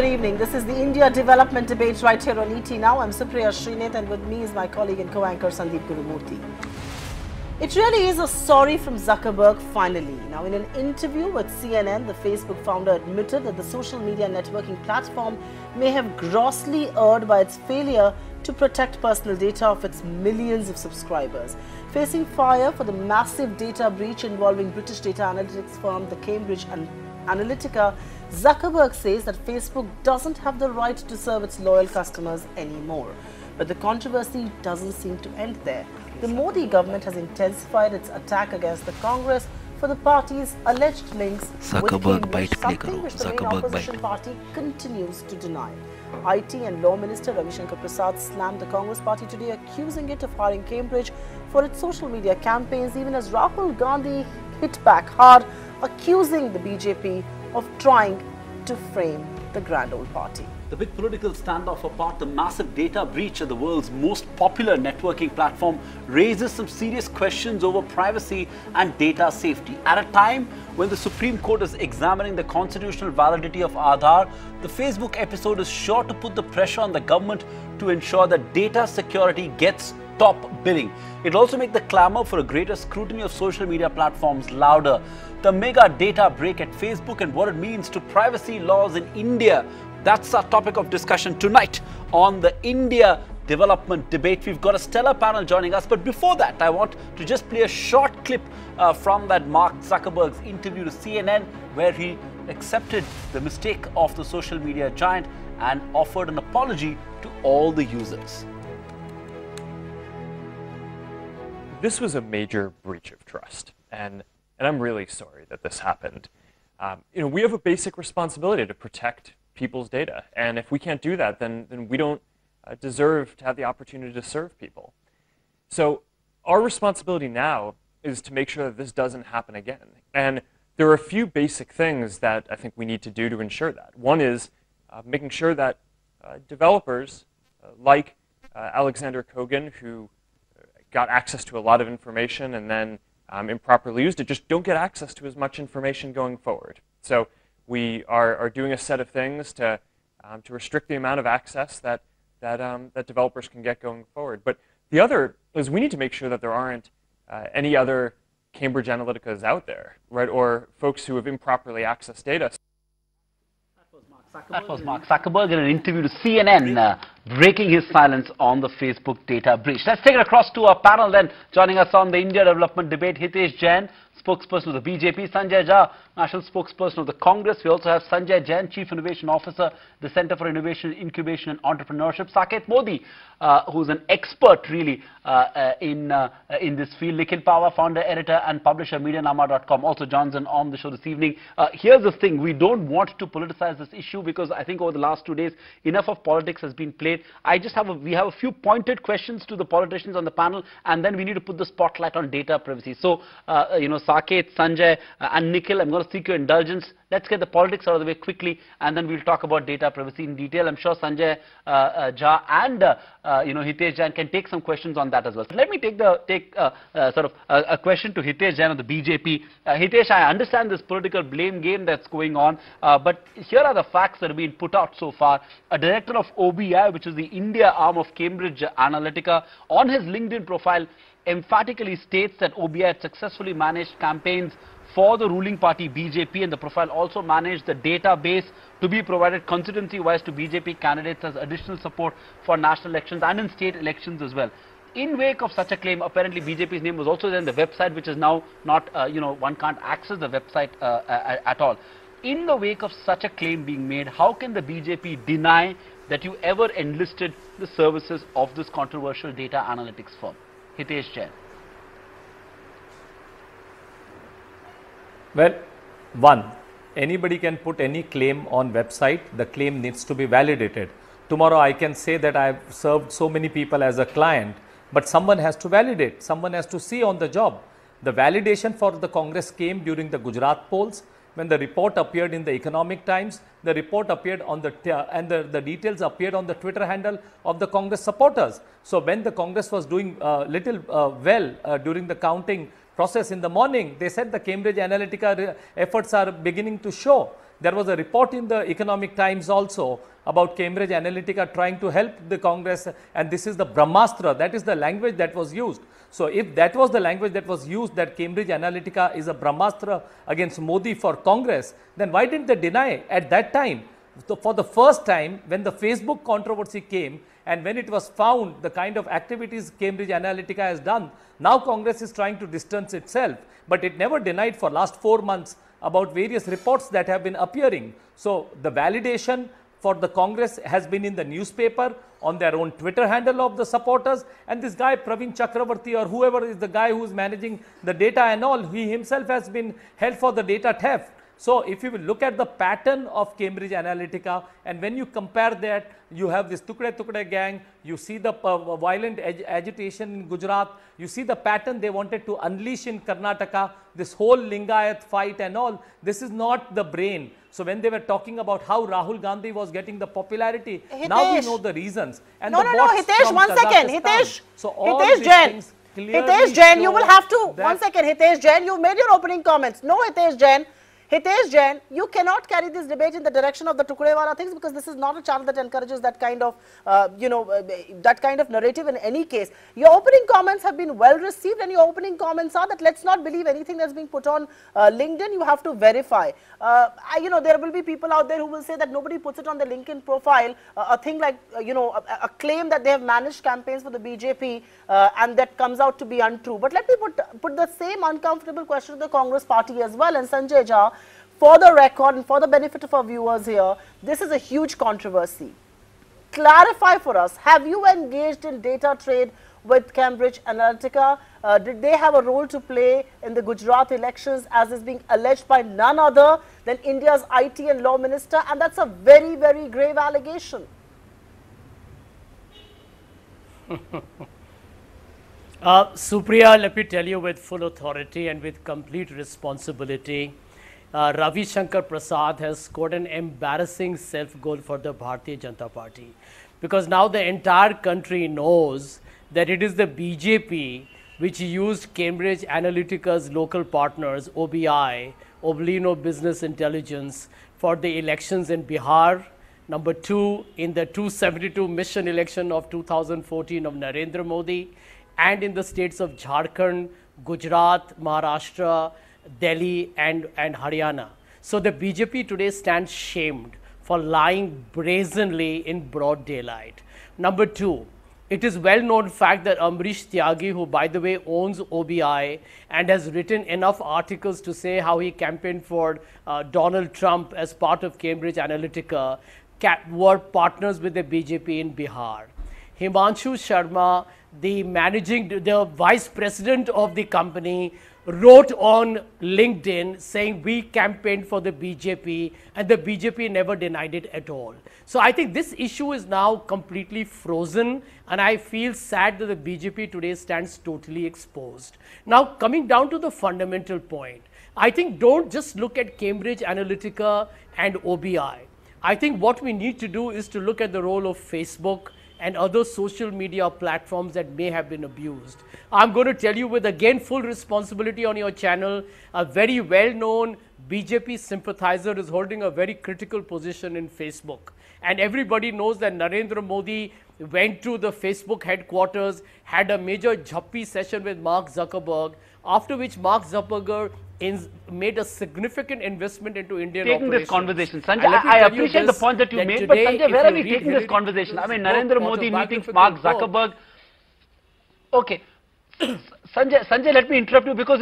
Good evening. This is the India Development Debate right here on ET Now. I'm Supriya Srinath and with me is my colleague and co-anchor Sandeep Gurumurthy. It really is a sorry from Zuckerberg finally. Now, in an interview with CNN, the Facebook founder admitted that the social media networking platform may have grossly erred by its failure to protect personal data of its millions of subscribers. Facing fire for the massive data breach involving British data analytics firm the Cambridge Analytica, Zuckerberg says that Facebook doesn't have the right to serve its loyal customers anymore. But the controversy doesn't seem to end there. The Modi government has intensified its attack against the Congress for the party's alleged links with Cambridge, something which the main opposition party continues to deny. IT and Law Minister Ravi Shankar Prasad slammed the Congress party today, accusing it of hiring Cambridge for its social media campaigns, even as Rahul Gandhi hit back hard, accusing the BJP of trying to frame the grand old party. The big political standoff apart, the massive data breach of the world's most popular networking platform raises some serious questions over privacy and data safety. At a time when the Supreme Court is examining the constitutional validity of Aadhaar, the Facebook episode is sure to put the pressure on the government to ensure that data security gets top billing. It'll also make the clamor for a greater scrutiny of social media platforms louder. The mega data break at Facebook and what it means to privacy laws in India. That's our topic of discussion tonight on the India Development Debate. We've got a stellar panel joining us, but before that, I want to just play a short clip from that Mark Zuckerberg's interview to CNN, where he accepted the mistake of the social media giant and offered an apology to all the users. This was a major breach of trust, and I'm really sorry that this happened. We have a basic responsibility to protect people's data, and if we can't do that, then we don't deserve to have the opportunity to serve people. So our responsibility now is to make sure that this doesn't happen again. And there are a few basic things that I think we need to do to ensure that. One is making sure that developers like Alexander Kogan, who got access to a lot of information and then improperly used it, just don't get access to as much information going forward. So we are doing a set of things to restrict the amount of access that developers can get going forward. But the other is we need to make sure that there aren't any other Cambridge Analyticas out there, right, or folks who have improperly accessed data. That was Mark Zuckerberg in an interview to CNN, breaking his silence on the Facebook data breach. Let's take it across to our panel then. Joining us on the India Development Debate, Hitesh Jain, spokesperson of the BJP, Sanjay Jha, national spokesperson of the Congress. We also have Sanjay Jain, Chief Innovation Officer, the Center for Innovation, Incubation and Entrepreneurship. Saket Modi, who's an expert really in this field. Nikhil Pava, founder, editor and publisher, Medianama.com, also joins in on the show this evening. Here's the thing, we don't want to politicize this issue because I think over the last 2 days, enough of politics has been played. We have a few pointed questions to the politicians on the panel, and then we need to put the spotlight on data privacy. So, Saket, Sanjay and Nikhil, I'm going to seek your indulgence. Let's get the politics out of the way quickly, and then we'll talk about data privacy in detail. I'm sure Sanjay Jha and Hitesh Jain can take some questions on that as well. So let me take a question to Hitesh Jain of the BJP. Hitesh, I understand this political blame game that's going on, but here are the facts that have been put out so far. A director of OBI, which is the India arm of Cambridge Analytica, on his LinkedIn profile emphatically states that OBI had successfully managed campaigns for the ruling party BJP, and the profile also managed the database to be provided constituency-wise to BJP candidates as additional support for national elections and in state elections as well. In wake of such a claim, apparently BJP's name was also there in the website, which is now not, one can't access the website at all. In the wake of such a claim being made, how can the BJP deny that you ever enlisted the services of this controversial data analytics firm? Hitesh Jain. Well, one, anybody can put any claim on website. The claim needs to be validated. Tomorrow I can say that I have served so many people as a client, but someone has to validate, someone has to see on the job. The validation for the Congress came during the Gujarat polls, when the report appeared in the Economic Times. The report appeared on the details appeared on the Twitter handle of the Congress supporters. So when the Congress was doing during the counting process in the morning, they said the Cambridge Analytica efforts are beginning to show. There was a report in the Economic Times also about Cambridge Analytica trying to help the Congress, and this is the Brahmastra, that is the language that was used. So if that was the language that was used, that Cambridge Analytica is a Brahmastra against Modi for Congress, then why didn't they deny at that time? So for the first time, when the Facebook controversy came and when it was found the kind of activities Cambridge Analytica has done, now Congress is trying to distance itself, but it never denied for last 4 months about various reports that have been appearing. So the validation for the Congress has been in the newspaper, on their own Twitter handle of the supporters, and this guy Praveen Chakravarti or whoever is the guy who is managing the data and all, he himself has been held for the data theft. So if you will look at the pattern of Cambridge Analytica, and when you compare that, you have this Tukde gang, you see the violent agitation in Gujarat, you see the pattern they wanted to unleash in Karnataka, this whole Lingayat fight and all, this is not the brain. So when they were talking about how Rahul Gandhi was getting the popularity, Hitesh, now we know the reasons. And no, Hitesh, 1 second, Hitesh, so all Hitesh Jain, Hitesh Jain, you will have to, 1 second, Hitesh Jain, you made your opening comments. No, Hitesh Jain, you cannot carry this debate in the direction of the Tukdewala things, because this is not a channel that encourages that kind of, that kind of narrative in any case. Your opening comments have been well received, and your opening comments are that let's not believe anything that's being put on LinkedIn, you have to verify. There will be people out there who will say that nobody puts it on the LinkedIn profile, a thing like, a claim that they have managed campaigns for the BJP and that comes out to be untrue. But let me put the same uncomfortable question to the Congress party as well. And Sanjay Jha, for the record and for the benefit of our viewers here, this is a huge controversy. Clarify for us, have you engaged in data trade with Cambridge Analytica? Did they have a role to play in the Gujarat elections, as is being alleged by none other than India's IT and law minister? And that's a very, very grave allegation. Supriya, let me tell you with full authority and with complete responsibility, Ravi Shankar Prasad has scored an embarrassing self-goal for the Bharatiya Janata Party, because now the entire country knows that it is the BJP which used Cambridge Analytica's local partners, OBI, Oblino Business Intelligence, for the elections in Bihar. Number 2, in the 272 mission election of 2014 of Narendra Modi, and in the states of Jharkhand, Gujarat, Maharashtra, Delhi and Haryana. So the BJP today stands shamed for lying brazenly in broad daylight. Number 2, it is well known fact that Amrish Tyagi, who by the way owns OBI and has written enough articles to say how he campaigned for Donald Trump as part of Cambridge Analytica, were partners with the BJP in Bihar. Himanshu Sharma, the vice president of the company, wrote on LinkedIn saying we campaigned for the BJP, and the BJP never denied it at all. So I think this issue is now completely frozen, and I feel sad that the BJP today stands totally exposed. Now coming down to the fundamental point, I think don't just look at Cambridge Analytica and OBI. I think what we need to do is to look at the role of Facebook and other social media platforms that may have been abused. I'm going to tell you with, again, full responsibility on your channel, a very well-known BJP sympathizer is holding a very critical position in Facebook. And everybody knows that Narendra Modi went to the Facebook headquarters, had a major jhappi session with Mark Zuckerberg, after which Mark Zuckerberg made a significant investment into Indian operations. This conversation, Sanjay, I appreciate the point that you made, but Sanjay, where are we taking this conversation? I mean, Narendra Modi meeting Mark Zuckerberg. Okay, Sanjay, let me interrupt you, because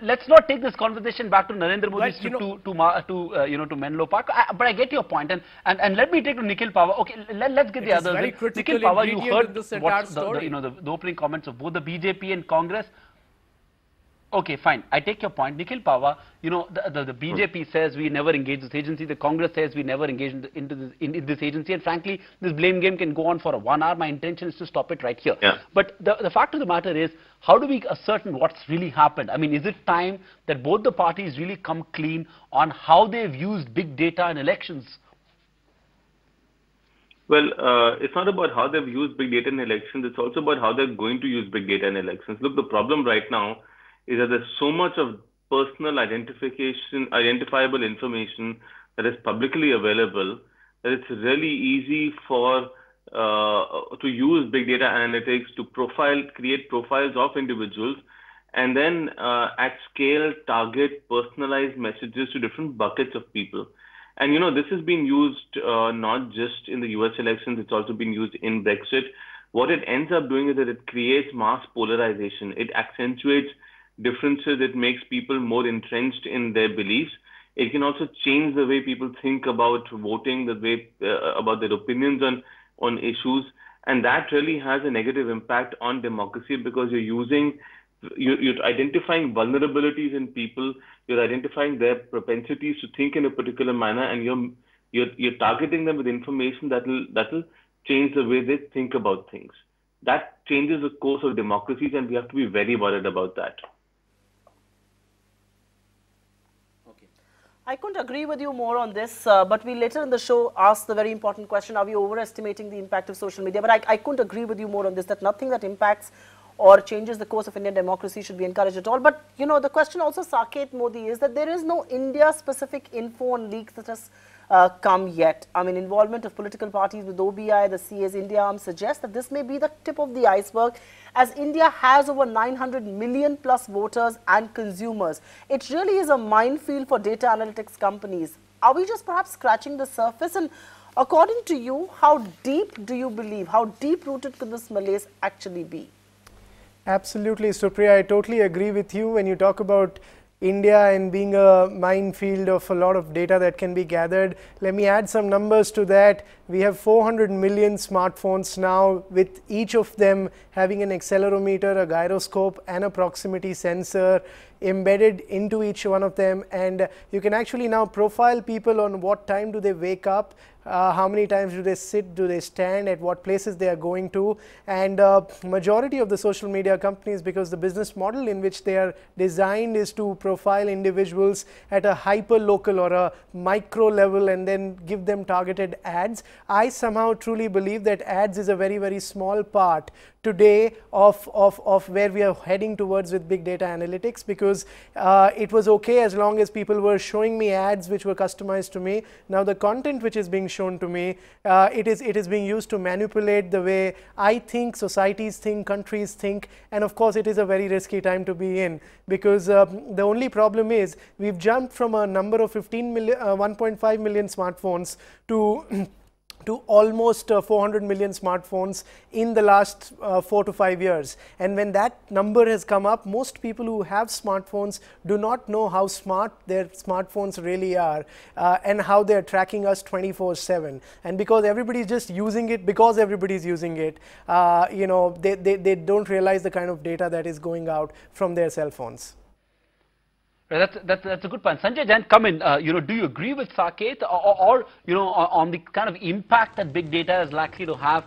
let's not take this conversation back to Narendra Modi's to Menlo Park. But I get your point, and let me take to Nikhil Pawar. Okay, let's get the others. Nikhil Pawar, you heard what the opening comments of both the BJP and Congress. Okay, fine. I take your point. Nikhil Pawar, the BJP says we never engage this agency. The Congress says we never engage in this agency. And frankly, this blame game can go on for 1 hour. My intention is to stop it right here. Yeah. But the fact of the matter is, how do we ascertain what's really happened? I mean, is it time that both the parties really come clean on how they've used big data in elections? Well, it's not about how they've used big data in elections. It's also about how they're going to use big data in elections. Look, the problem right now is that there's so much of personal identifiable information that is publicly available, that it's really easy for to use big data analytics to create profiles of individuals, and then at scale target personalized messages to different buckets of people. And this has been used not just in the US elections, it's also been used in Brexit. What it ends up doing is that it creates mass polarization. It accentuates differences. It makes people more entrenched in their beliefs. It can also change the way people think about voting, the way about their opinions on issues. And that really has a negative impact on democracy, because you're identifying vulnerabilities in people, you're identifying their propensities to think in a particular manner, and you're targeting them with information that'll change the way they think about things. That changes the course of democracies, and we have to be very worried about that. Okay. I couldn't agree with you more on this, but we later in the show asked the very important question, are we overestimating the impact of social media? But I couldn't agree with you more on this, that nothing that impacts or changes the course of Indian democracy should be encouraged at all. But, the question also, Saket Modi, is that there is no India-specific info and leaks that has come yet. I mean, involvement of political parties with OBI, the CA's India arm suggests that this may be the tip of the iceberg, as India has over 900 million plus voters and consumers. It really is a minefield for data analytics companies. Are we just perhaps scratching the surface? And according to you, how deep do you believe, how deep-rooted could this malaise actually be? Absolutely, Supriya. I totally agree with you when you talk about India and being a minefield of a lot of data that can be gathered. Let me add some numbers to that. We have 400 million smartphones now, with each of them having an accelerometer, a gyroscope, and a proximity sensor embedded into each one of them. And you can actually now profile people on what time do they wake up, how many times do they sit, do they stand, at what places they are going to. And majority of the social media companies, because the business model in which they are designed is to profile individuals at a hyper local or a micro level and then give them targeted ads. I somehow truly believe that ads is a very, very small part today of where we are heading towards with big data analytics, because it was okay as long as people were showing me ads which were customized to me. Now the content which is being shown to me, it is being used to manipulate the way I think, societies think, countries think, and of course it is a very risky time to be in, because the only problem is we've jumped from a number of 1.5 million smartphones to almost 400 million smartphones in the last 4 to 5 years. And when that number has come up, most people who have smartphones do not know how smart their smartphones really are and how they are tracking us 24/7. And because everybody's just using it, because everybody's using it, they don't realize the kind of data that is going out from their cell phones. Right, that's a good point. Sanjay Jain, come in. Do you agree with Saket, or on the kind of impact that big data is likely to have,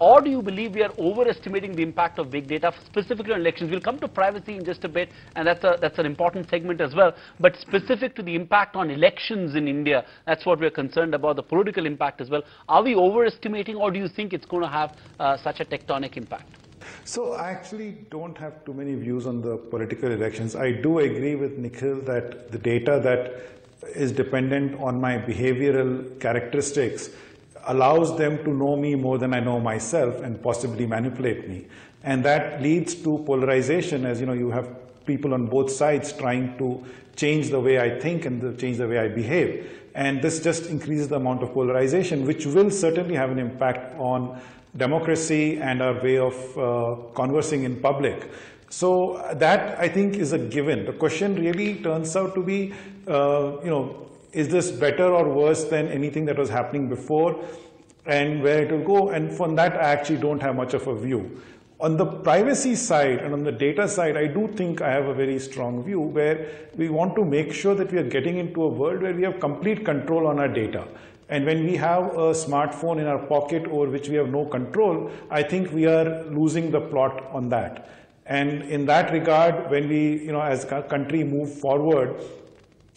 or do you believe we are overestimating the impact of big data, specifically on elections? We'll come to privacy in just a bit, and that's an important segment as well. But specific to the impact on elections in India, that's what we're concerned about, the political impact as well. Are we overestimating, or do you think it's going to have such a tectonic impact? So I actually don't have too many views on the political elections. I do agree with Nikhil that the data that is dependent on my behavioral characteristics allows them to know me more than I know myself and possibly manipulate me. And that leads to polarization, as you have people on both sides trying to change the way I think and change the way I behave. And this just increases the amount of polarization, which will certainly have an impact on democracy and our way of conversing in public. So that, I think, is a given. The question really turns out to be, is this better or worse than anything that was happening before, and where it will go? And from that, I actually don't have much of a view. On the privacy side and on the data side, I do think I have a very strong view, where we want to make sure that we are getting into a world where we have complete control on our data. And when we have a smartphone in our pocket over which we have no control, I think we are losing the plot on that. And in that regard, when we, as a country move forward,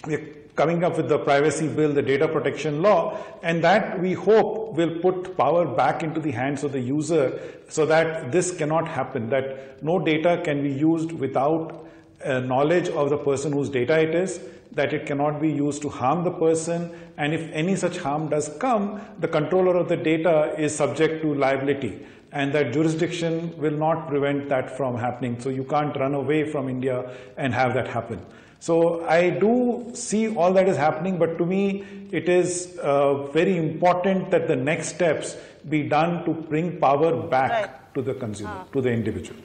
we're coming up with the privacy bill, the data protection law, and that we hope will put power back into the hands of the user so that this cannot happen, that no data can be used without knowledge of the person whose data it is, that it cannot be used to harm the person, and if any such harm does come, the controller of the data is subject to liability, and that jurisdiction will not prevent that from happening. So you can't run away from India and have that happen. So I do see all that is happening, but to me it is very important that the next steps be done to bring power back to the consumer, to the individual.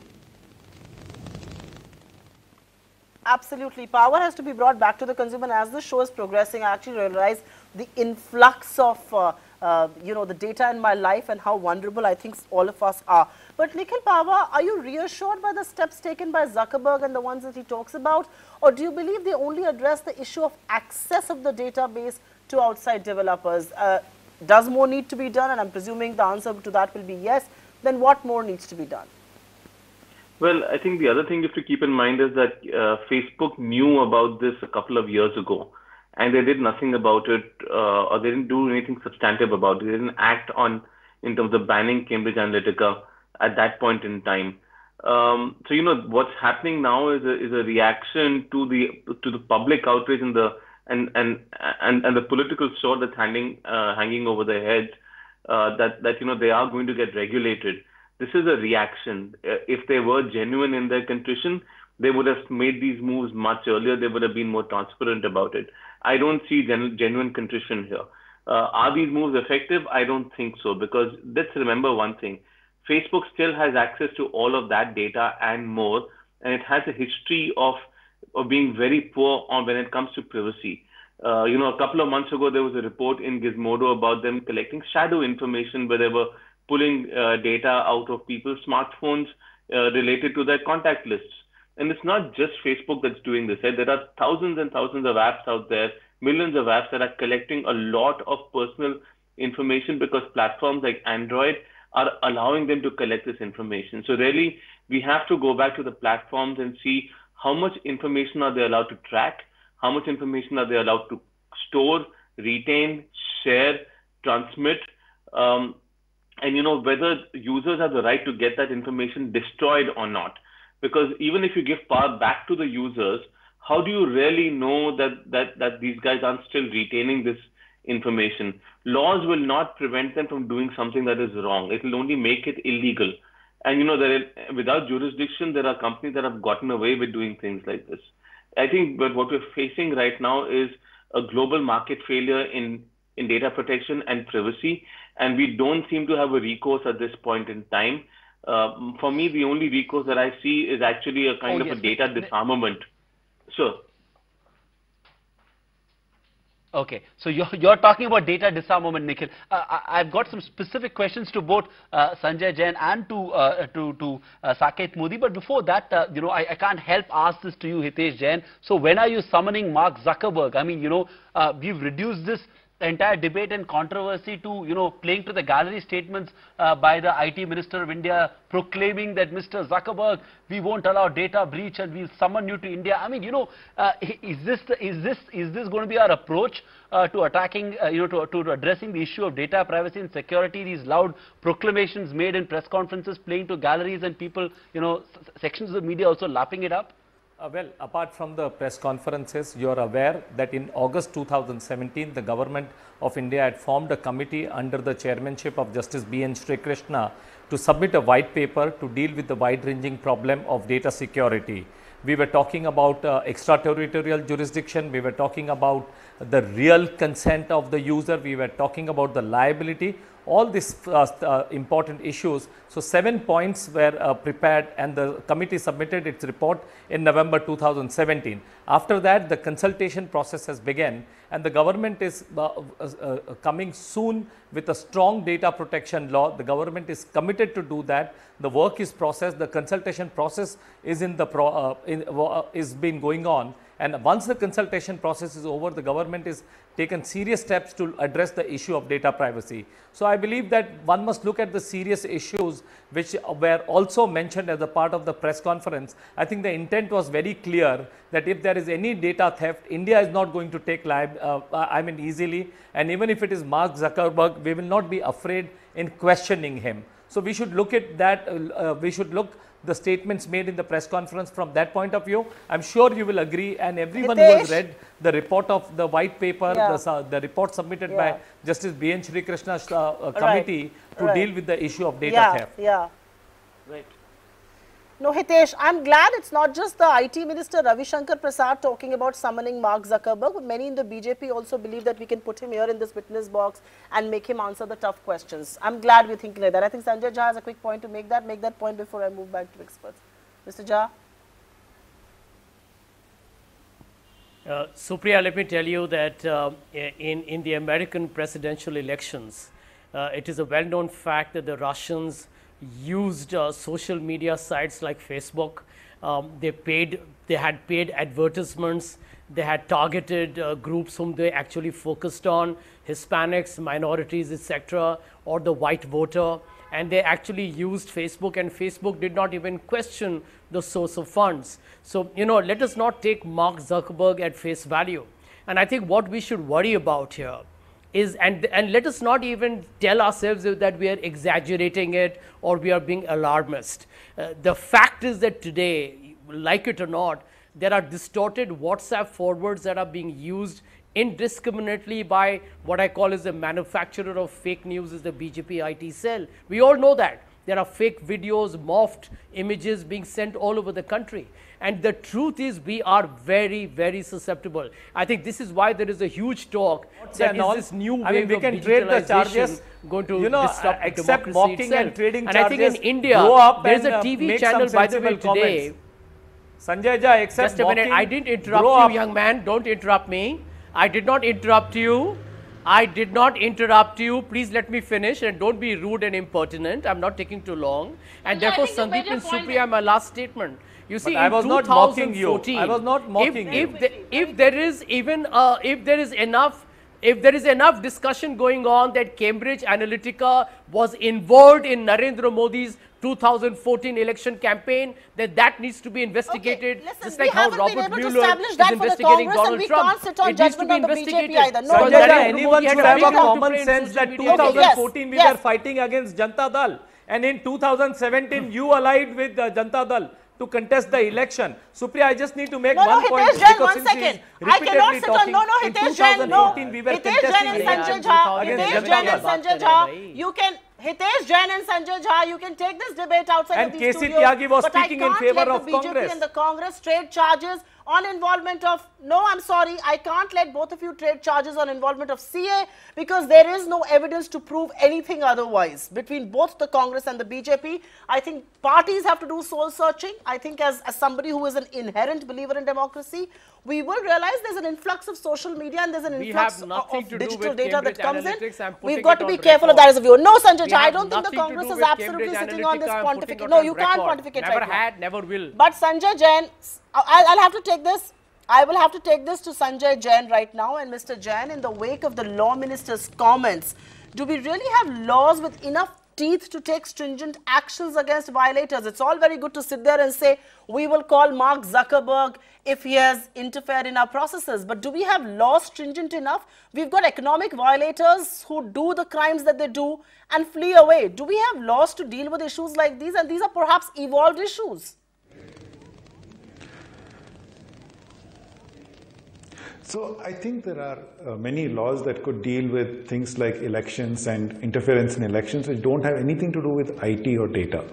Absolutely. Power has to be brought back to the consumer. And as the show is progressing, I actually realize the influx of, the data in my life and how vulnerable I think all of us are. But Nikhil Pahwa, are you reassured by the steps taken by Zuckerberg and the ones that he talks about? Or do you believe they only address the issue of access of the database to outside developers? Does more need to be done? And I'm presuming the answer to that will be yes. Then what more needs to be done? Well, I think the other thing you have to keep in mind is that Facebook knew about this a couple of years ago, and they did nothing about it, or they didn't do anything substantive about it. They didn't act on in terms of banning Cambridge Analytica at that point in time. So what's happening now is a reaction to the public outrage and the political sword that's hanging over their heads, that they are going to get regulated. This is a reaction. If they were genuine in their contrition, they would have made these moves much earlier. They would have been more transparent about it. I don't see genuine contrition here. Are these moves effective? I don't think so, because let's remember one thing. Facebook still has access to all of that data and more, and it has a history of being very poor when it comes to privacy. A couple of months ago, there was a report in Gizmodo about them collecting shadow information where they were pulling data out of people's smartphones related to their contact lists. And it's not just Facebook that's doing this. Right? There are thousands and thousands of apps out there, millions of apps that are collecting a lot of personal information because platforms like Android are allowing them to collect this information. So really, we have to go back to the platforms and see how much information are they allowed to track, how much information are they allowed to store, retain, share, transmit, and whether users have the right to get that information destroyed or not. Because even if you give power back to the users, how do you really know that these guys aren't still retaining this information? Laws will not prevent them from doing something that is wrong. It will only make it illegal. And without jurisdiction, there are companies that have gotten away with doing things like this. I think what we're facing right now is a global market failure in data protection and privacy, and we don't seem to have a recourse at this point in time. For me, the only recourse that I see is actually a kind of a data disarmament. Sure. Okay, so you're talking about data disarmament, Nikhil. I've got some specific questions to both Sanjay Jain and to Saket Modi. But before that, I can't help ask this to you, Hitesh Jain. So when are you summoning Mark Zuckerberg? I mean, we've reduced this entire debate and controversy to, playing to the gallery statements by the IT Minister of India proclaiming that Mr. Zuckerberg, we won't allow data breach and we'll summon you to India. I mean, is this going to be our approach to attacking, to addressing the issue of data privacy and security? These loud proclamations made in press conferences, playing to galleries, and people, sections of the media also lapping it up. Well, apart from the press conferences, you are aware that in August 2017, the government of India had formed a committee under the chairmanship of Justice B.N. Sri Krishna to submit a white paper to deal with the wide-ranging problem of data security. We were talking about extraterritorial jurisdiction, we were talking about the real consent of the user, we were talking about the liability, all these important issues. So 7 points were prepared, and the committee submitted its report in November 2017. After that, the consultation process has begun, and the government is coming soon with a strong data protection law. The government is committed to do that. The work is processed. The consultation process is is been going on. And once the consultation process is over, the government is taken serious steps to address the issue of data privacy. So I believe that one must look at the serious issues which were also mentioned as a part of the press conference. I think the intent was very clear that if there is any data theft, India is not going to take easily. And even if it is Mark Zuckerberg, we will not be afraid in questioning him. So we should look at that, we should look the statements made in the press conference from that point of view. I'm sure you will agree, and everyone who has read the report of the white paper, the report submitted by Justice B.N. Shri Krishna's committee to deal with the issue of data theft. Right. No, Hitesh, I'm glad it's not just the IT Minister Ravi Shankar Prasad talking about summoning Mark Zuckerberg, but many in the BJP also believe that we can put him here in this witness box and make him answer the tough questions. I'm glad we're thinking like that. I think Sanjay Jha has a quick point to make that point before I move back to experts. Mr. Jha? Supriya, let me tell you that in the American presidential elections, it is a well-known fact that the Russians used social media sites like Facebook. They had paid advertisements. They had targeted groups whom they actually focused on, Hispanics, minorities, etc., or the white voter. And they actually used Facebook, and Facebook did not even question the source of funds. So, you know, let us not take Mark Zuckerberg at face value. And I think what we should worry about here is, and let us not even tell ourselves that we are exaggerating it or we are being alarmist. The fact is that today, like it or not, there are distorted WhatsApp forwards that are being used indiscriminately by what I call as the manufacturer of fake news is the BJP IT cell. We all know that. There are fake videos, morphed images being sent all over the country. And the truth is we are very, very susceptible. I think this is why there is a huge talk that is this new wave of digitalization going to disrupt except democracy mocking itself. and trading and I think in India, there is a TV channel, by the way, today. Sanjay Jha, except just a minute, I didn't interrupt you, young man. Don't interrupt me. I did not interrupt you. I did not interrupt you. Please let me finish and don't be rude and impertinent. I'm not taking too long. And therefore, Sandeep and Supriya, my last statement. You see, I was not mocking you. I was not mocking you. If there is even if there is enough discussion going on that Cambridge Analytica was involved in Narendra Modi's 2014 election campaign, that needs to be investigated. Listen, just like how Robert Mueller is investigating Donald Trump. It needs to be investigated. No, anyone should have a common sense that 2014 we were fighting against Janata Dal, and in 2017 you allied with Janata Dal to contest the election. Supriya, I just need to make one point. Hitesh, 1 second. I cannot sit on. Hitesh Jain, no. Hitesh Jain and Sanjay Jha. Hitesh Jain and Sanjay Jha. You can. Hitesh Jain and Sanjay Jha, you can take this debate outside of these studios. And KC Tyagi was speaking in favor of Congress. But I can't let the BJP and the Congress trade charges on involvement of, no, I'm sorry, I can't let both of you trade charges on involvement of CA because there is no evidence to prove anything otherwise. Between both the Congress and the BJP, I think parties have to do soul searching. I think as somebody who is an inherent believer in democracy, we will realize there's an influx of social media and there's an influx of digital data that comes in. We've got to be careful of that as a view. No, Sanjay Jha, I don't think the Congress is absolutely sitting on this pontificate. No, you can't pontificate right now. Never had, never will. But Sanjay Jain, I'll have to take this. I will have to take this to Sanjay Jain right now. And Mr. Jain, in the wake of the law minister's comments, do we really have laws with enough teeth to take stringent actions against violators? It's all very good to sit there and say, we will call Mark Zuckerberg if he has interfered in our processes. But do we have laws stringent enough? We've got economic violators who do the crimes that they do and flee away. Do we have laws to deal with issues like these? And these are perhaps evolved issues. So I think there are many laws that could deal with things like elections and interference in elections which don't have anything to do with IT or data.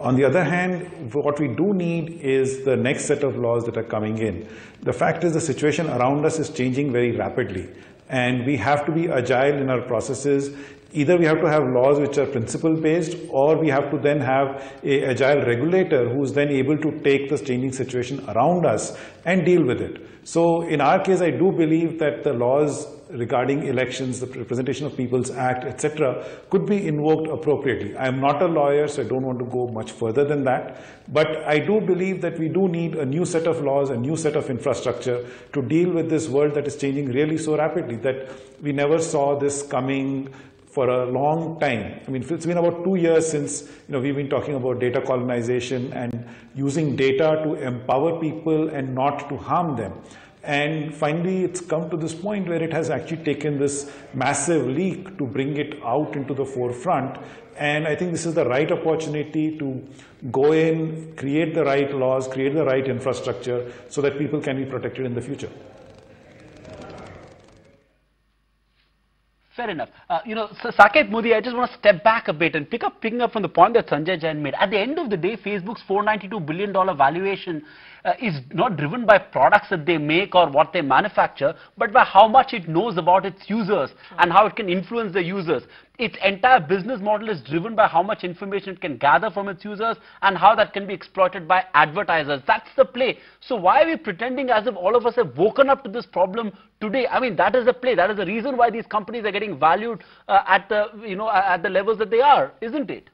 On the other hand, what we do need is the next set of laws that are coming in. The fact is the situation around us is changing very rapidly and we have to be agile in our processes. Either we have to have laws which are principle based or we have to then have an agile regulator who's then able to take this changing situation around us and deal with it. So in our case, I do believe that the laws regarding elections, the Representation of People's Act, etc., could be invoked appropriately. I am not a lawyer, so I don't want to go much further than that. But I do believe that we do need a new set of laws, a new set of infrastructure to deal with this world that is changing really so rapidly that we never saw this coming for a long time. I mean, it's been about 2 years since we've been talking about data colonization and using data to empower people and not to harm them. And finally, it's come to this point where it has actually taken this massive leak to bring it out into the forefront. And I think this is the right opportunity to go in, create the right laws, create the right infrastructure so that people can be protected in the future. Fair enough. So Saket Modi, I just want to step back a bit and picking up from the point that Sanjay Jain made. At the end of the day, Facebook's $492 billion valuation is not driven by products that they make or what they manufacture, but by how much it knows about its users and how it can influence the users. Its entire business model is driven by how much information it can gather from its users and how that can be exploited by advertisers. That's the play. So why are we pretending as if all of us have woken up to this problem today? I mean, that is the play. That is the reason why these companies are getting valued at the levels that they are, isn't it?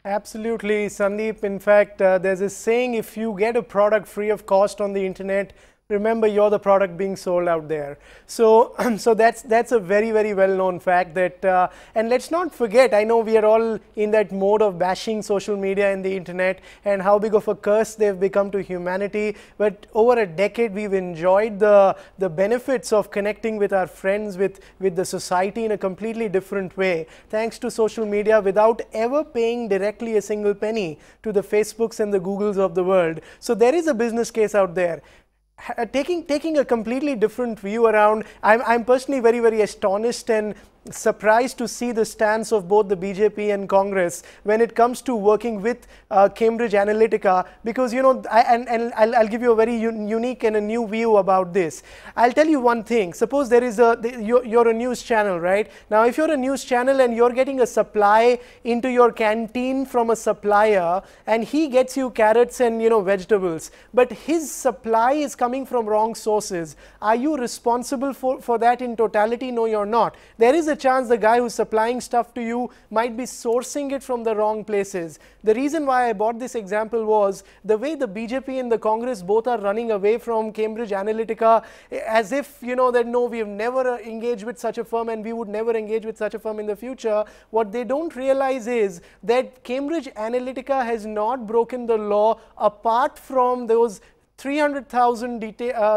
Absolutely, Sandeep. In fact, there's a saying, if you get a product free of cost on the internet, remember you're the product being sold out there. So, so that's a very, very well-known fact that, and let's not forget, I know we are all in that mode of bashing social media and the internet and how big of a curse they've become to humanity. But over a decade, we've enjoyed the benefits of connecting with our friends, with the society in a completely different way, thanks to social media, without ever paying directly a single penny to the Facebooks and the Googles of the world. So there is a business case out there. Taking a completely different view around, I'm personally very, very astonished and surprised to see the stance of both the BJP and Congress when it comes to working with Cambridge Analytica, because, you know, I'll give you a very unique and a new view about this. I'll tell you one thing. Suppose there is you're a news channel, right? Now, if you're a news channel and you're getting a supply into your canteen from a supplier and he gets you carrots and, you know, vegetables, but his supply is coming from wrong sources, are you responsible for that in totality? No, you're not. There is a chance the guy who's supplying stuff to you might be sourcing it from the wrong places. The reason why I brought this example was the way the BJP and the Congress both are running away from Cambridge Analytica, as if, you know, that no, we have never engaged with such a firm and we would never engage with such a firm in the future. What they don't realize is that Cambridge Analytica has not broken the law apart from those 300,000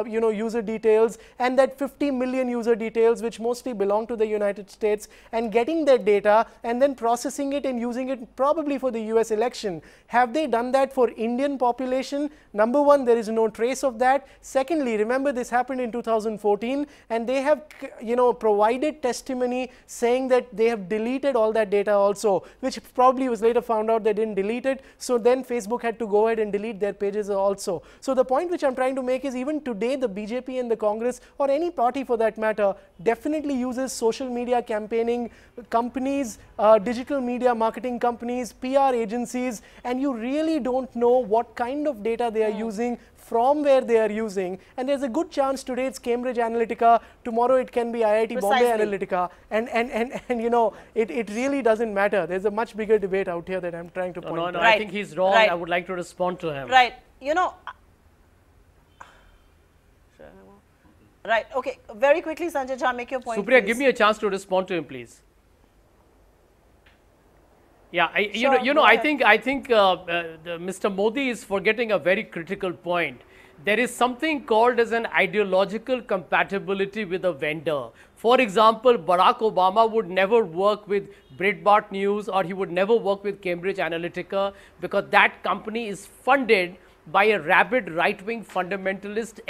user details and that 50 million user details which mostly belong to the United States, and getting that data and then processing it and using it probably for the US election. Have they done that for Indian population? Number one, there is no trace of that. Secondly, remember this happened in 2014 and they have, you know, provided testimony saying that they have deleted all that data also, which probably was later found out they didn't delete it. So then Facebook had to go ahead and delete their pages also. So the point which I'm trying to make is even today the BJP and the Congress, or any party for that matter, definitely uses social media campaigning companies, digital media marketing companies, PR agencies, and you really don't know what kind of data they are using, from where they are using, and there's a good chance today it's Cambridge Analytica, tomorrow it can be IIT Bombay Analytica, and you know, it really doesn't matter. There's a much bigger debate out here that I'm trying to point out. No, I think he's wrong. I would like to respond to him. Right. You know, right. Okay. Very quickly, Sanjay Jha, make your point. Supriya, please. give me a chance to respond to him, please. Yeah, I think Mr. Modi is forgetting a very critical point. There is something called as an ideological compatibility with a vendor. For example, Barack Obama would never work with Breitbart News, or he would never work with Cambridge Analytica, because that company is funded by a rabid right-wing fundamentalist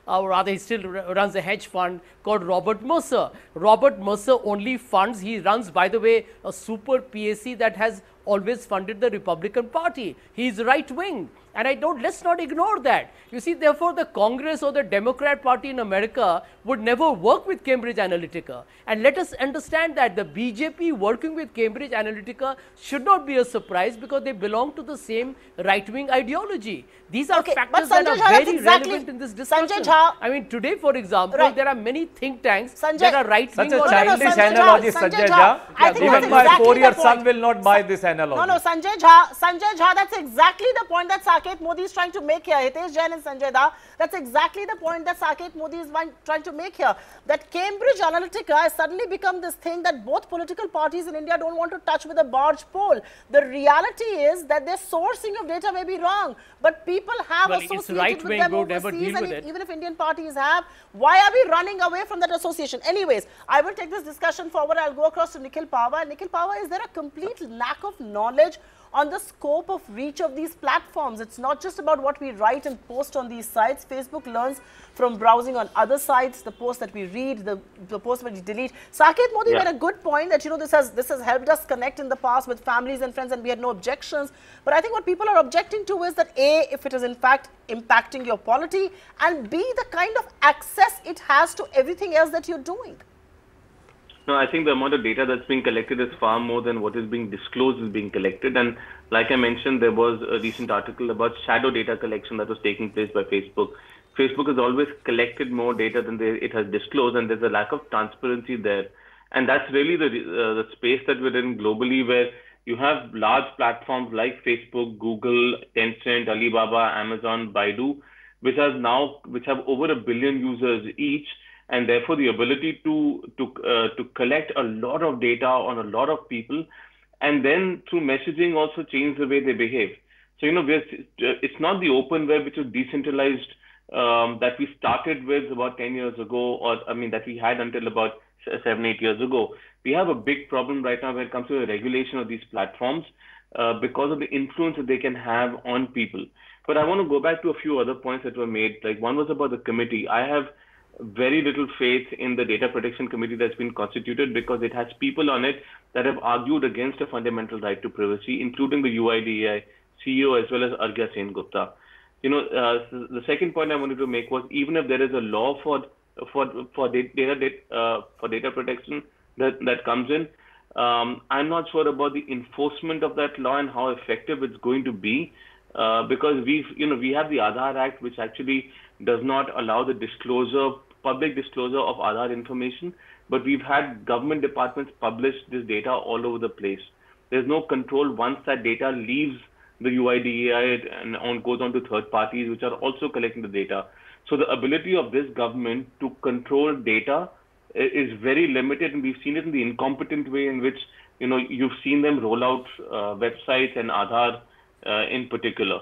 or rather he still runs a hedge fund called Robert Mercer. Robert Mercer only funds, he runs, by the way, a super PAC that has always funded the Republican Party. He is right-wing. And let's not ignore that. You see, therefore, the Congress or the Democrat Party in America would never work with Cambridge Analytica. And let us understand that the BJP working with Cambridge Analytica should not be a surprise, because they belong to the same right-wing ideology. These are factors that are very relevant in this discussion. I mean, today, for example, there are many think tanks that are right-wing. Such a childish analogy, Sanjay Jha. Even my 4-year son will not buy this analogy. No, Sanjay Jha, that's exactly the point that Saket Saket Modi is trying to make here, Hitesh Jain and Sanjay Da, that's exactly the point that Saket Modi is trying to make here. That Cambridge Analytica has suddenly become this thing that both political parties in India don't want to touch with a barge pole. The reality is that their sourcing of data may be wrong, but people have associated with them overseas, and even if Indian parties have, why are we running away from that association? Anyways, I will take this discussion forward. I'll go across to Nikhil Pava. Nikhil Pava, is there a complete lack of knowledge on the scope of reach of these platforms? It's not just about what we write and post on these sites. Facebook learns from browsing on other sites, the posts that we read, the posts that we delete. Saket Modi made a good point that, you know, this has helped us connect in the past with families and friends, and we had no objections. But I think what people are objecting to is that A, if it is in fact impacting your polity, and B, the kind of access it has to everything else that you're doing. No, I think the amount of data that's being collected is far more than what is being disclosed is being collected. And like I mentioned, there was a recent article about shadow data collection that was taking place by Facebook. Facebook has always collected more data than it has disclosed, and there's a lack of transparency there. And that's really the space that we're in globally, where you have large platforms like Facebook, Google, Tencent, Alibaba, Amazon, Baidu, which have over 1 billion users each, and therefore the ability to collect a lot of data on a lot of people, and then through messaging also change the way they behave. So, you know, it's not the open web, which was decentralized, that we started with about 10 years ago, or I mean that we had until about 7-8 years ago. We have a big problem right now when it comes to the regulation of these platforms because of the influence that they can have on people. But I want to go back to a few other points that were made. Like, one was about the committee. I have very little faith in the data protection committee that's been constituted, because it has people on it that have argued against a fundamental right to privacy, including the UIDAI CEO as well as Arghya Sen Gupta. You know, the second point I wanted to make was, even if there is a law for data protection that comes in, I'm not sure about the enforcement of that law and how effective it's going to be, because we have the Aadhaar Act, which actually does not allow the public disclosure of Aadhaar information, but we've had government departments publish this data all over the place. There's no control once that data leaves the UIDAI and goes on to third parties, which are also collecting the data. So the ability of this government to control data is very limited, and we've seen it in the incompetent way in which, you know, you've seen them roll out websites and Aadhaar in particular.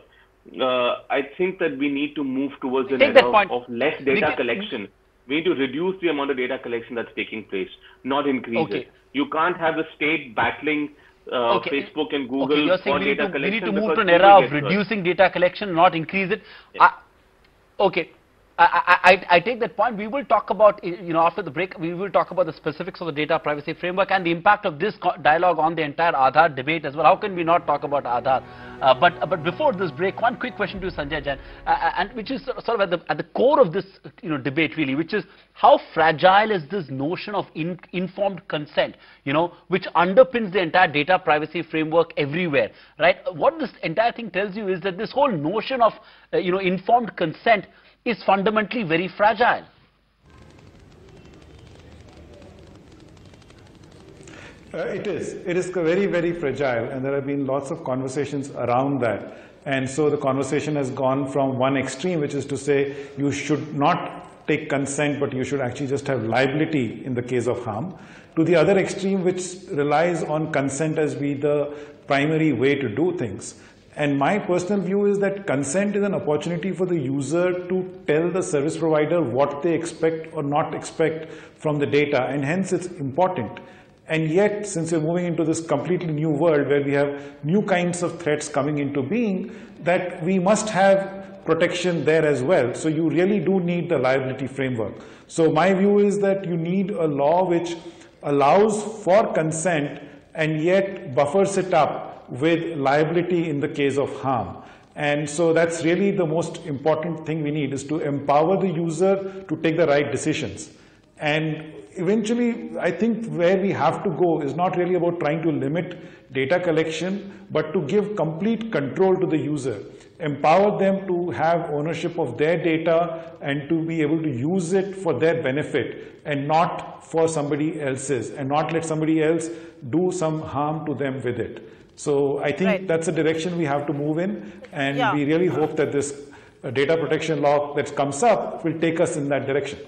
I think that we need to move towards an era of less data collection. We need to reduce the amount of data collection that's taking place, not increase it. You can't have the state battling Facebook and Google for data collection. We need to move to an era of reducing data collection, not increase it. I take that point. We will talk about, you know, after the break, we will talk about the specifics of the data privacy framework and the impact of this dialogue on the entire Aadhaar debate as well. How can we not talk about Aadhaar? But before this break, one quick question to Sanjay Jain, and which is sort of at the core of this, you know, debate really, which is how fragile is this notion of informed consent, you know, which underpins the entire data privacy framework everywhere, right? What this entire thing tells you is that this whole notion of, you know, informed consent is fundamentally very fragile. It is very, very fragile, and there have been lots of conversations around that. And so the conversation has gone from one extreme, which is to say you should not take consent, but you should actually just have liability in the case of harm, to the other extreme, which relies on consent as be the primary way to do things. And my personal view is that consent is an opportunity for the user to tell the service provider what they expect or not expect from the data, and hence it's important. And yet, since we're moving into this completely new world where we have new kinds of threats coming into being, that we must have protection there as well. So you really do need the liability framework. So my view is that you need a law which allows for consent and yet buffers it up with liability in the case of harm. And so that's really the most important thing we need, is to empower the user to take the right decisions. And eventually, I think where we have to go is not really about trying to limit data collection, but to give complete control to the user, empower them to have ownership of their data and to be able to use it for their benefit and not for somebody else's, and not let somebody else do some harm to them with it. So I think that's the direction we have to move in, and we really hope that this data protection law that comes up will take us in that direction.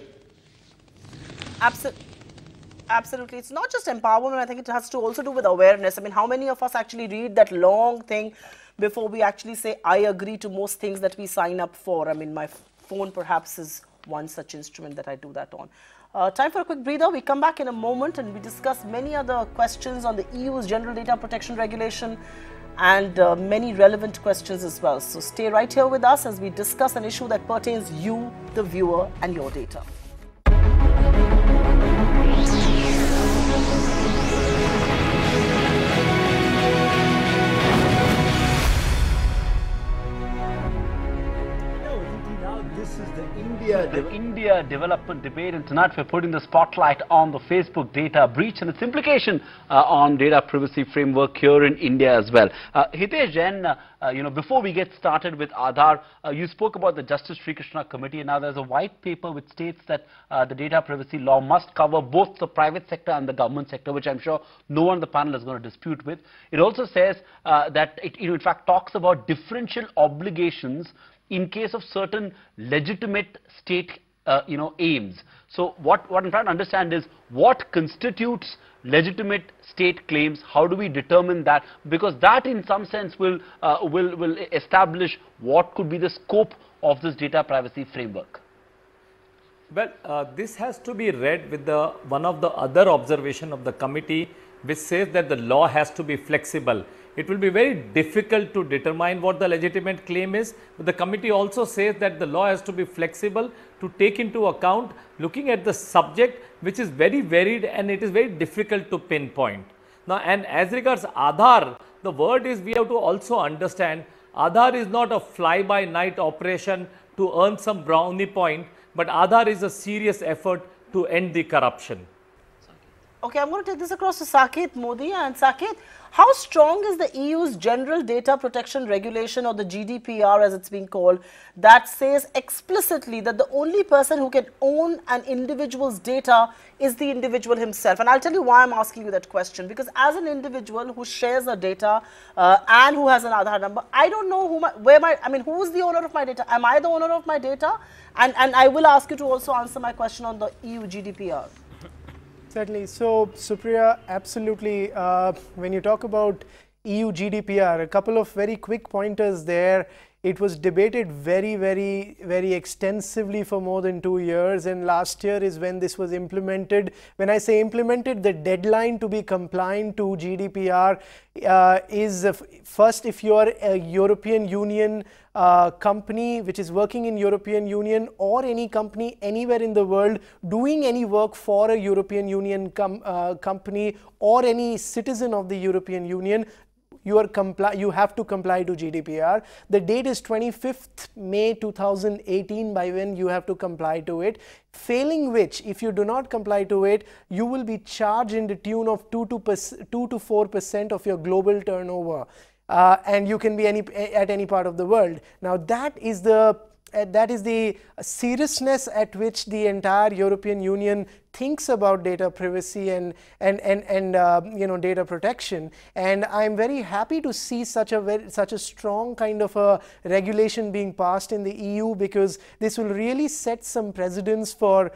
Absolutely. It's not just empowerment. I think it has to also do with awareness. I mean, how many of us actually read that long thing before we actually say, I agree to most things that we sign up for? I mean, my phone perhaps is one such instrument that I do that on. Time for a quick breather. We come back in a moment and we discuss many other questions on the EU's General Data Protection Regulation and many relevant questions as well. So stay right here with us as we discuss an issue that pertains you, the viewer, and your data. The India development debate, and tonight we're putting the spotlight on the Facebook data breach and its implication on data privacy framework here in India as well. Hitesh Jain, before we get started with Aadhaar, you spoke about the Justice Sri Krishna Committee, and now there's a white paper which states that the data privacy law must cover both the private sector and the government sector, which I'm sure no one on the panel is going to dispute with. It also says that it in fact talks about differential obligations in case of certain legitimate state aims. So what I'm trying to understand is what constitutes legitimate state claims. How do we determine that? Because that in some sense will establish what could be the scope of this data privacy framework. Well, this has to be read with one of the other observation of the committee, which says that the law has to be flexible. It will be very difficult to determine what the legitimate claim is, but the committee also says that the law has to be flexible to take into account looking at the subject, which is very varied and it is very difficult to pinpoint. Now, and as regards Aadhaar, the word is we have to also understand Aadhaar is not a fly-by-night operation to earn some brownie point, but Aadhaar is a serious effort to end the corruption. Okay, I'm going to take this across to Saket Modi. And Saket, how strong is the EU's General Data Protection Regulation, or the GDPR as it's being called, that says explicitly that the only person who can own an individual's data is the individual himself? And I'll tell you why I'm asking you that question. Because as an individual who shares the data and who has an Aadhaar number, I don't know who's the owner of my data? Am I the owner of my data? And I will ask you to also answer my question on the EU GDPR. Certainly. So, Supriya, absolutely. When you talk about EU GDPR, a couple of very quick pointers there. It was debated very extensively for more than 2 years, and last year is when this was implemented. When I say implemented, the deadline to be compliant to GDPR is first, if you are a European Union company which is working in European Union, or any company anywhere in the world doing any work for a European Union company or any citizen of the European Union, you have to comply to GDPR. The date is 25th May 2018 by when you have to comply to it. Failing which, if you do not comply to it, you will be charged in the tune of 2 to 4% of your global turnover. And you can be at any part of the world. Now that is the seriousness at which the entire European Union thinks about data privacy and data protection. And I'm very happy to see such a strong kind of a regulation being passed in the EU, because this will really set some precedents for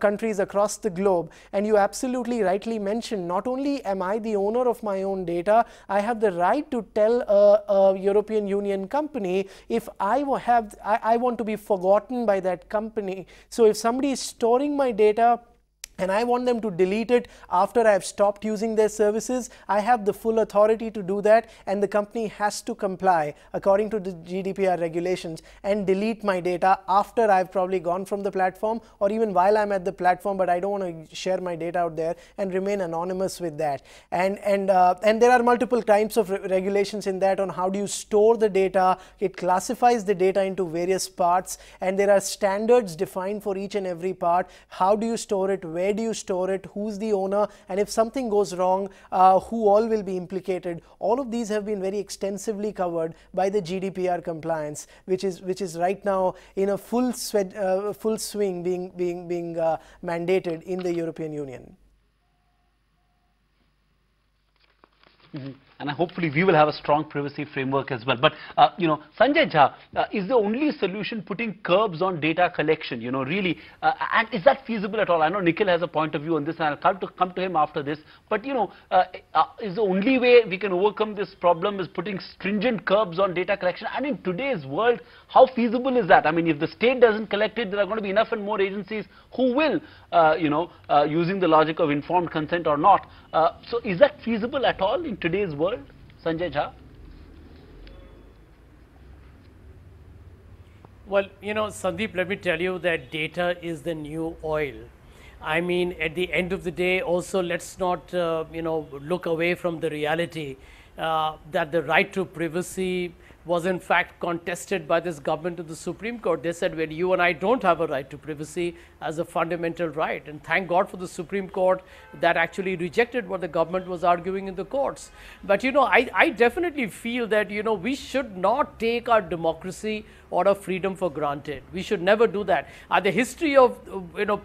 countries across the globe. And you absolutely rightly mentioned, not only am I the owner of my own data, I have the right to tell a European Union company if I want to be forgotten by that company. So if somebody is storing my data and I want them to delete it after I have stopped using their services, I have the full authority to do that, and the company has to comply according to the GDPR regulations and delete my data after I've probably gone from the platform, or even while I'm at the platform, but I don't want to share my data out there and remain anonymous with that. And there are multiple types of regulations in that on how do you store the data. It classifies the data into various parts, and there are standards defined for each and every part. How do you store it? Where do you store it? Who's the owner? And if something goes wrong, who all will be implicated? All of these have been very extensively covered by the GDPR compliance, which is right now in a full swing being mandated in the European Union. and hopefully we will have a strong privacy framework as well. But, Sanjay Jha, is the only solution putting curbs on data collection, really, and is that feasible at all? I know Nikhil has a point of view on this, and I'll come to him after this, but, is the only way we can overcome this problem is putting stringent curbs on data collection? And in today's world, how feasible is that? I mean, if the state doesn't collect it, there are going to be enough and more agencies who will, using the logic of informed consent or not. So is that feasible at all in today's world, Sanjay Jha? Well, Sandeep, let me tell you that data is the new oil. I mean, at the end of the day, also, let's not, look away from the reality that the right to privacy was in fact contested by this government to the Supreme Court. They said, well, you and I don't have a right to privacy as a fundamental right. And thank God for the Supreme Court that actually rejected what the government was arguing in the courts. But, I definitely feel that, we should not take our democracy or our freedom for granted. We should never do that. The history of,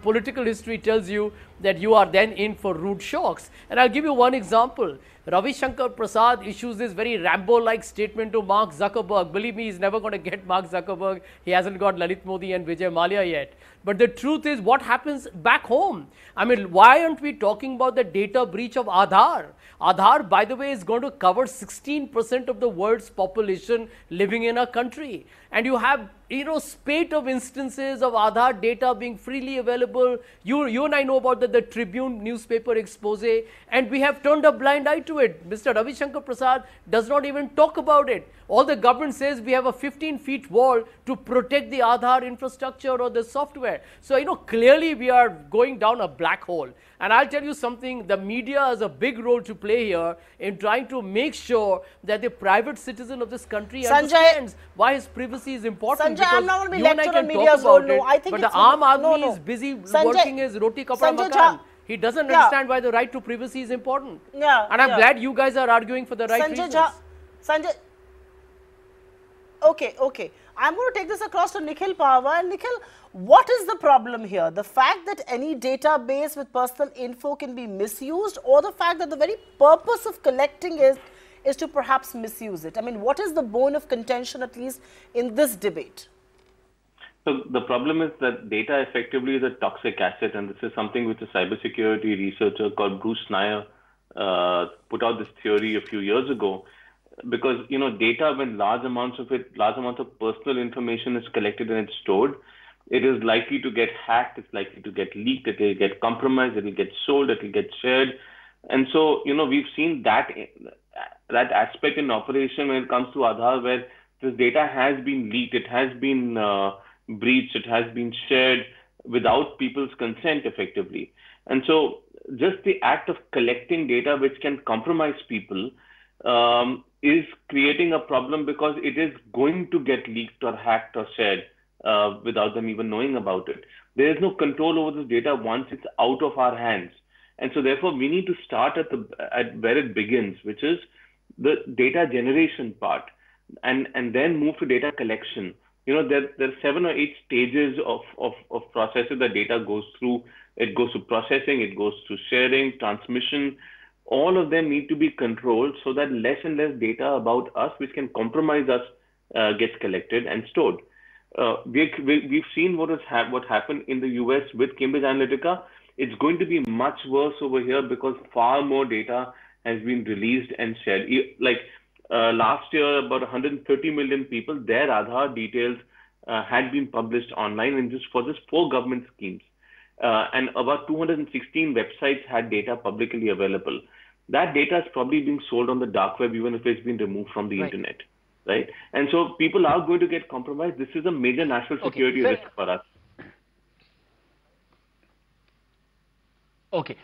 political history tells you that you are then in for rude shocks. And I'll give you one example. Ravi Shankar Prasad issues this very Rambo-like statement to Mark Zuckerberg. Believe me, he's never going to get Mark Zuckerberg. He hasn't got Lalit Modi and Vijay Mallya yet. But the truth is, what happens back home? I mean, why aren't we talking about the data breach of Aadhaar? Aadhaar, by the way, is going to cover 16% of the world's population living in a country. And you have, spate of instances of Aadhaar data being freely available. You and I know about the Tribune newspaper expose, and we have turned a blind eye to it. Mr. Ravi Shankar Prasad does not even talk about it. All the government says we have a 15-feet wall to protect the Aadhaar infrastructure or the software. So, clearly we are going down a black hole. And I'll tell you something, the media has a big role to play here in trying to make sure that the private citizen of this country understands why his privacy is important. Sanjay, I'm not going to be lectured on media's role. No, I think but the Aam Aadmi is busy working his roti kapda makan. He doesn't understand why the right to privacy is important. Yeah, and I'm glad you guys are arguing for the right reasons. Sanjay, okay. I'm going to take this across to Nikhil Pahwa. And Nikhil, what is the problem here? The fact that any database with personal info can be misused, or the fact that the very purpose of collecting is to perhaps misuse it? I mean, what is the bone of contention, at least in this debate? So the problem is that data effectively is a toxic asset, and this is something which a cybersecurity researcher called Bruce Schneier put out this theory a few years ago. Because, data, when large amounts of personal information is collected and it's stored, it is likely to get hacked, it's likely to get leaked, it will get compromised, it will get sold, it will get shared. And so, we've seen that aspect in operation when it comes to Aadhaar, where this data has been leaked, it has been breached, it has been shared without people's consent effectively. And so just the act of collecting data which can compromise people is creating a problem, because it is going to get leaked or hacked or shared without them even knowing about it. There is no control over this data once it's out of our hands. And so therefore we need to start at where it begins, which is the data generation part, and then move to data collection. There are 7 or 8 stages of processes that data goes through. It goes through processing, it goes through sharing, transmission. All of them need to be controlled so that less and less data about us, which can compromise us, gets collected and stored. We've seen what happened in the US with Cambridge Analytica. It's going to be much worse over here, because far more data has been released and shared. Like last year, about 130 million people, their Aadhaar details had been published online, and for just 4 government schemes. And about 216 websites had data publicly available. That data is probably being sold on the dark web, even if it's been removed from the internet, right? And so people are going to get compromised. This is a major national security risk for us. Okay,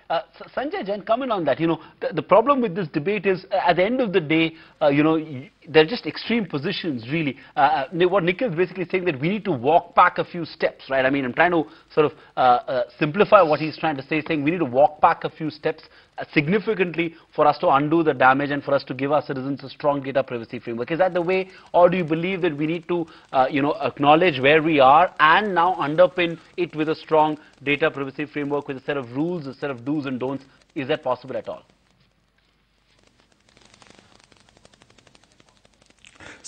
Sanjay Jain, comment on that. The problem with this debate is, at the end of the day, they're just extreme positions, really. What Nikhil is basically saying, that we need to walk back a few steps, right? I mean, I'm trying to sort of simplify what he's trying to say, saying we need to walk back a few steps significantly for us to undo the damage and for us to give our citizens a strong data privacy framework. Is that the way, or do you believe that we need to, acknowledge where we are and now underpin it with a strong data privacy framework with a set of rules, a set of do's and don'ts? Is that possible at all?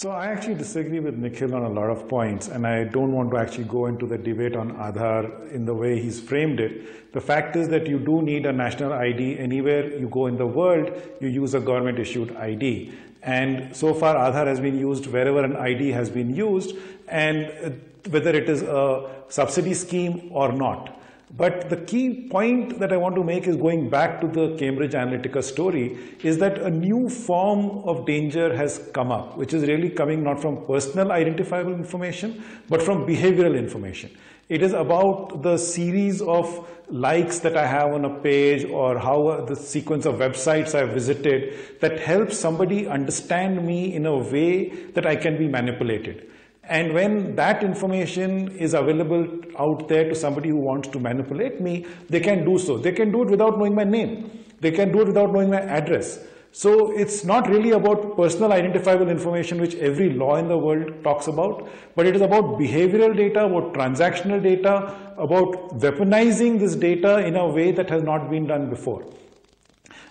So I actually disagree with Nikhil on a lot of points, and I don't want to actually go into the debate on Aadhaar in the way he's framed it. The fact is that you do need a national ID anywhere you go in the world. You use a government issued ID, and so far Aadhaar has been used wherever an ID has been used, and whether it is a subsidy scheme or not. But the key point that I want to make is going back to the Cambridge Analytica story, is that a new form of danger has come up, which is really coming not from personal identifiable information, but from behavioral information. It is about the series of likes that I have on a page, or how the sequence of websites I've visited, that helps somebody understand me in a way that I can be manipulated. And when that information is available out there to somebody who wants to manipulate me, they can do so. They can do it without knowing my name. They can do it without knowing my address. So it's not really about personal identifiable information, which every law in the world talks about, but it is about behavioral data, about transactional data, about weaponizing this data in a way that has not been done before.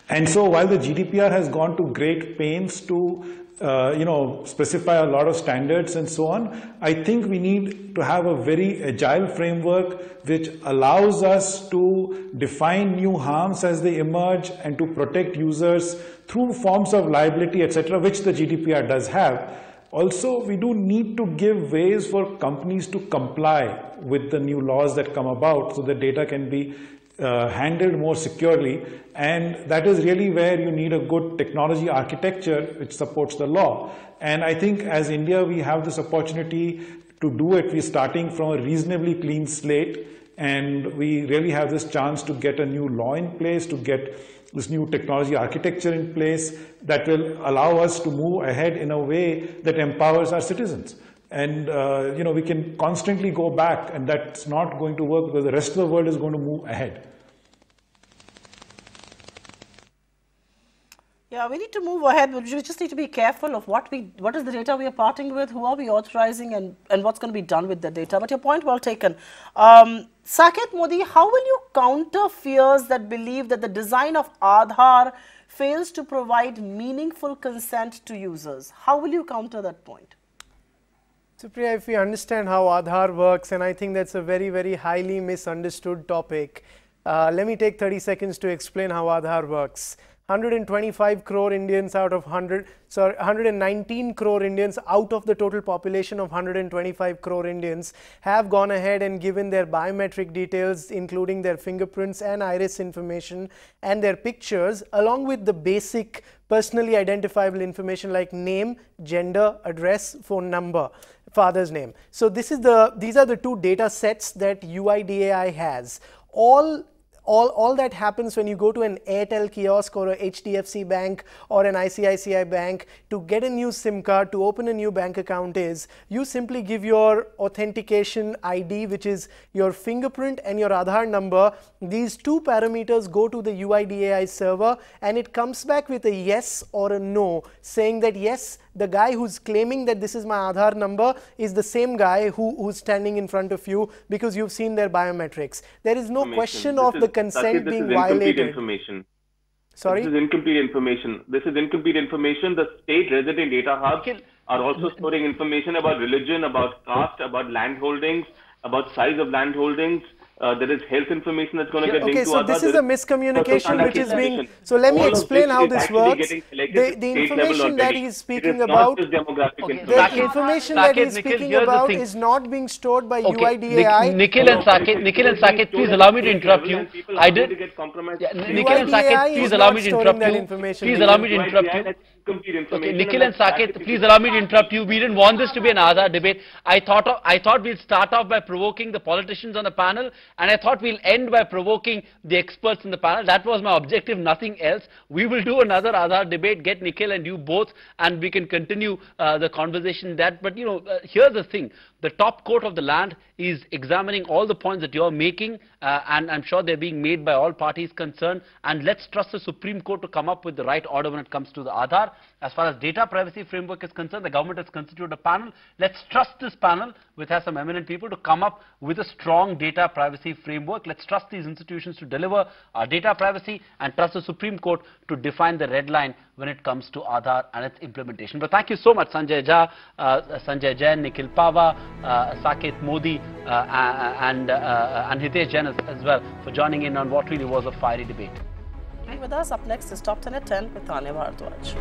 And so while the GDPR has gone to great pains to specify a lot of standards and so on, I think we need to have a very agile framework which allows us to define new harms as they emerge and to protect users through forms of liability, etc., which the GDPR does have. Also, we do need to give ways for companies to comply with the new laws that come about, so the data can be handled more securely, and that is really where you need a good technology architecture which supports the law. And I think as India, we have this opportunity to do it. We're starting from a reasonably clean slate, and we really have this chance to get a new law in place, to get this new technology architecture in place that will allow us to move ahead in a way that empowers our citizens. And we can constantly go back, and that's not going to work because the rest of the world is going to move ahead. Yeah, we need to move ahead, but we just need to be careful of what is the data we are parting with, who are we authorizing, and what's going to be done with the data. But your point well taken. Saket Modi, how will you counter fears that believe that the design of Aadhaar fails to provide meaningful consent to users? How will you counter that point? Supriya, if we understand how Aadhaar works, and I think that's a very, very highly misunderstood topic, let me take 30 seconds to explain how Aadhaar works. 125 crore Indians out of 119 crore Indians out of the total population of 125 crore Indians have gone ahead and given their biometric details, including their fingerprints and iris information and their pictures, along with the basic personally identifiable information like name, gender, address, phone number, father's name. So these are the two data sets that UIDAI has. All that happens when you go to an Airtel kiosk or a HDFC bank or an ICICI bank to get a new SIM card, to open a new bank account, is you simply give your authentication ID, which is your fingerprint and your Aadhaar number. These two parameters go to the UIDAI server, and it comes back with a yes or a no, saying that yes, the guy who's claiming that this is my Aadhaar number is the same guy who's standing in front of you, because you've seen their biometrics. There is no question of the consent being violated. Information. Sorry? This is incomplete information. This is incomplete information. The state resident data hubs are also storing information about religion, about caste, about land holdings, about size of land holdings. There is health information that's going to get linked to Aadhaar. Okay, so this is a miscommunication which is being... So let me explain how this works. The information that he's speaking about, the information that he's speaking about is not being stored by UIDAI. Nikhil and Saket, please allow me to interrupt you. I did. Nikhil and Saket, please allow me to interrupt you. Please allow me to interrupt you. Okay, Nikhil and Saket, please allow me to interrupt you. We didn't want this to be an Aadhaar debate. I thought we'd start off by provoking the politicians on the panel, and I thought we'll end by provoking the experts in the panel. That was my objective, nothing else. We will do another Aadhaar debate, get Nikhil and you both, and we can continue the conversation that. But here's the thing. The top court of the land is examining all the points that you're making, and I'm sure they're being made by all parties concerned. And let's trust the Supreme Court to come up with the right order when it comes to the Aadhaar. As far as data privacy framework is concerned, the government has constituted a panel. Let's trust this panel, which has some eminent people, to come up with a strong data privacy framework. Let's trust these institutions to deliver our data privacy, and trust the Supreme Court to define the red line when it comes to Aadhaar and its implementation. But thank you so much, Sanjay Jha, Sanjay Jain, Nikhil Pava, Saket Modi, and Hitesh Jain as well, for joining in on what really was a fiery debate. With us, up next is Top 10 at 10 with Tanya Bharadwaj.